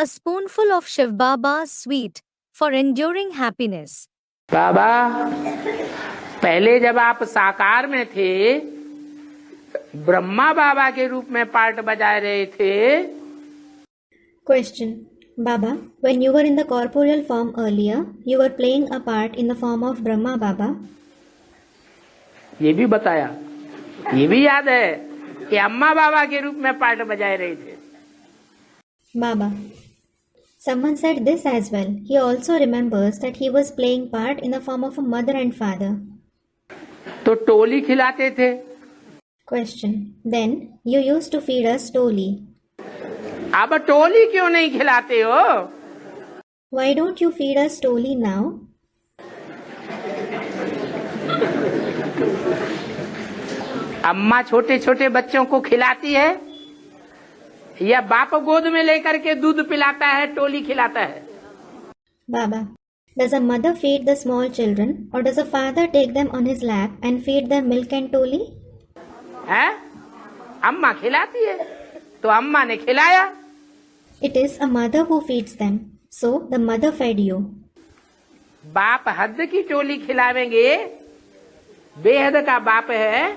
a spoonful of Shiv Baba's sweet for enduring happiness. बाबा, पहले जब आप साकार में थे, ब्रह्मा बाबा के रूप में पार्ट बजा रहे थे. Question. Baba, when you were in the corporeal form earlier, you were playing a part in the form of Brahma Baba. ये भी बताया, ये भी याद है कि अम्मा बाबा के रूप में पार्ट बजा रहे थे. Baba. Someone said this as well. He also remembers that he was playing part in the form of a mother and father. तो टोली खिलाते थे. Question. Then you used to feed us toli. अब टोली क्यों नहीं खिलाते हो? Why don't you feed us toli now? अम्मा छोटे छोटे बच्चों को खिलाती है या बाप गोद में लेकर के दूध पिलाता है, टोली खिलाता है? Baba, does a mother feed the small children or does a father take them on his lap and feed them milk and toli? हैं? अम्मा खिलाती है तो अम्मा ने खिलाया. It is a mother who feeds them, so the mother fed you. बाप हद की टोली खिलावेंगे, बेहद का बाप है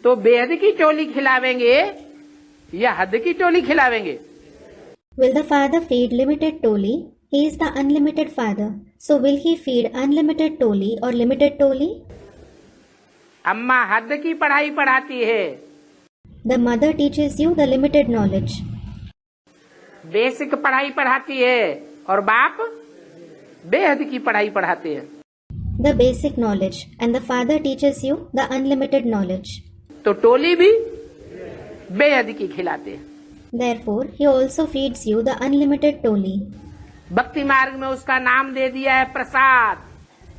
तो बेहद की टोली खिलावेंगे या हद की टोली खिलावेंगे? Will the father feed limited toli? He is the unlimited father. So will he feed unlimited toli or limited toli? अम्मा हद की पढ़ाई पढ़ाती है. The mother teaches you the limited knowledge. Basic पढ़ाई पढ़ाती है और बाप बेहद की पढ़ाई पढ़ाते हैं. The basic knowledge, and the father teaches you the unlimited knowledge. तो टोली भी बेहद की खिलाते हैं. Therefore, he also feeds you the unlimited toli. भक्ति मार्ग में उसका नाम दे दिया है प्रसाद.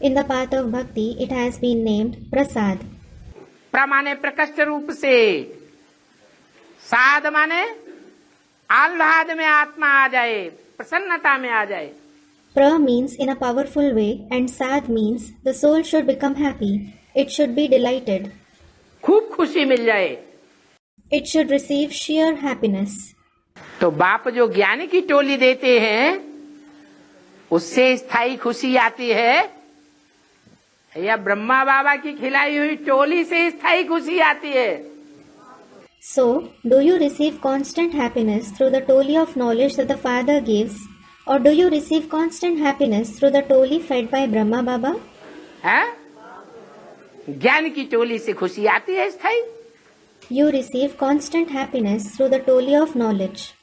In the path of bhakti, it has been named prasad. प्र माने प्रकट रूप से, साध माने आह्लाद में आत्मा आ जाए, प्रसन्नता में आ जाए. Pra means in a powerful way, and sad means the soul should become happy. It should be delighted. खूब खुशी मिल जाए. It should receive sheer happiness. तो बाप जो ज्ञान की टोली देते हैं उससे स्थायी खुशी आती है या ब्रह्मा बाबा की खिलाई हुई टोली से स्थायी खुशी आती है? So, do you receive constant happiness through the toli of knowledge that the Father gives, or do you receive constant happiness through the toli fed by Brahma Baba? हैं? ज्ञान की टोली से खुशी आती है स्थायी. You receive constant happiness through the toli of knowledge.